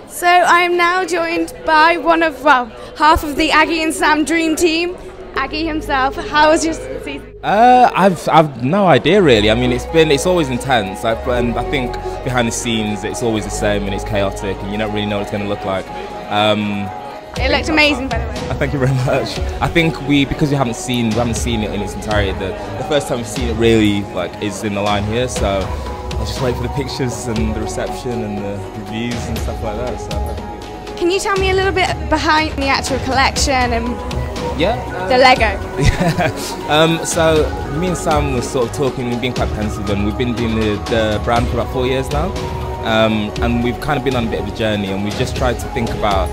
So I am now joined by half of the Agi and Sam dream team, Agi himself. How was your season? I've no idea really. I mean, it's always intense. And I think behind the scenes it's always the same and it's chaotic and you don't really know what it's going to look like. It looked amazing, by the way. Thank you very much. I think because we haven't seen it in its entirety. The first time we've seen it really is in the line here. So I'll just wait for the pictures and the reception and the reviews and stuff like that. So can you tell me a little bit behind the actual collection and the Lego? So me and Sam were sort of talking, we've been quite pensive, and we've been doing the brand for about 4 years now. And we've kind of been on a bit of a journey, and we've just tried to think about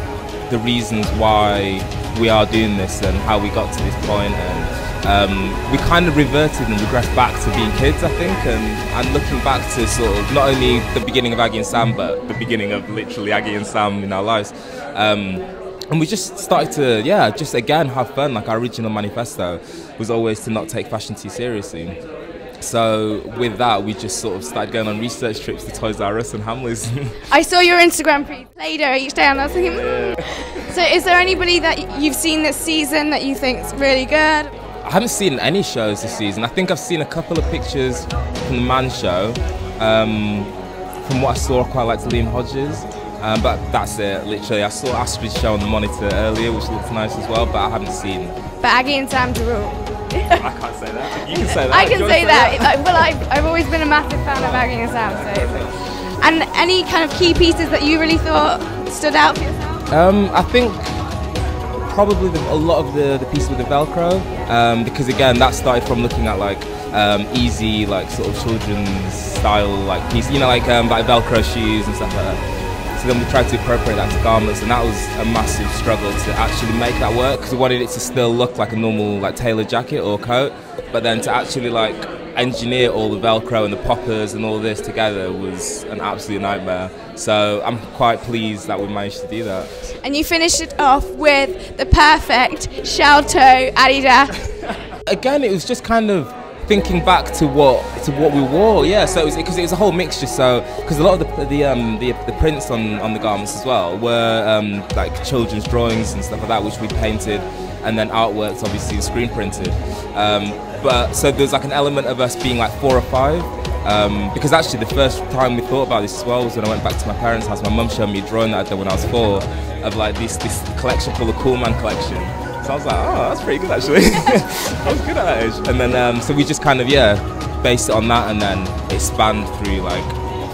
the reasons why we are doing this and how we got to this point. And we kind of reverted and regressed back to being kids, I think, and looking back to sort of not only the beginning of Agi and Sam, but the beginning of literally Agi and Sam in our lives. And we just started to, just again have fun. Like our original manifesto was always to not take fashion too seriously. So with that, we just sort of started going on research trips to Toys R Us and Hamleys. I saw your Instagram feed, Play-Doh each day, and I was thinking, So is there anybody that you've seen this season that you think's really good? I haven't seen any shows this season. I think I've seen a couple of pictures from the Man Show. From what I saw, I quite liked Liam Hodges. But that's it, literally. I saw Astrid's show on the monitor earlier, which looked nice as well, but I haven't seen. But Agi and Sam to rule. I can't say that. You can say that. I can say that. Well, I've always been a massive fan of Agi and Sam. So. And any kind of key pieces that you really thought stood out for yourself? I think probably a lot of the pieces with the Velcro, because again, that started from looking at easy, sort of children's style pieces, like Velcro shoes and stuff like that. So then we tried to appropriate that to garments, and that was a massive struggle to actually make that work, because we wanted it to still look like a normal tailored jacket or coat, but then to actually engineer all the Velcro and the poppers and all this together was an absolute nightmare. So I'm quite pleased that we managed to do that. And you finished it off with the perfect shell toe Adidas. Again, it was just kind of thinking back to what we wore, So it was a whole mixture. So because a lot of the prints on the garments as well were children's drawings and stuff like that, which we painted, and then artworks obviously screen printed. But so there's an element of us being 4 or 5. Because actually the first time we thought about this as well was when I went back to my parents' house. My mum showed me a drawing that I did when I was 4 of this collection called the Cool Man collection. So I was like, oh, that's pretty good actually. I was good at that age. And then so we just kind of based it on that, and then it spanned through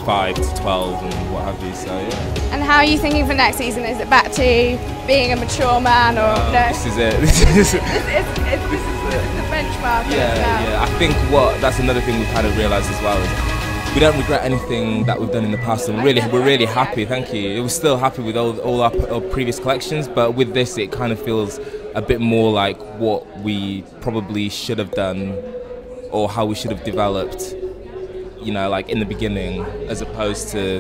5 to 12 and what have you. So yeah. And how are you thinking for next season? Is it back to being a mature man, or no? This is it. This is the benchmark. Yeah. I think that's another thing we've kind of realised as well is we don't regret anything that we've done in the past, and we're really happy. Thank you. We're still happy with all our previous collections, but with this, it kind of feels a bit more like what we probably should have done, or how we should have developed, in the beginning, as opposed to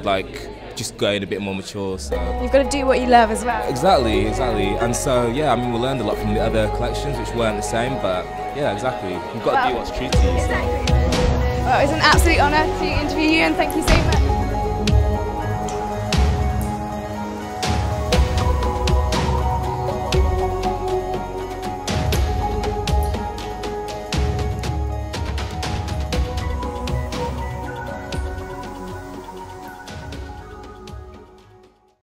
just going a bit more mature. So you've got to do what you love as well. Exactly. And so we learned a lot from the other collections, which weren't the same, but exactly. You've got to do what's true to you. Exactly. Well, it was an absolute honour to interview you, and thank you so much.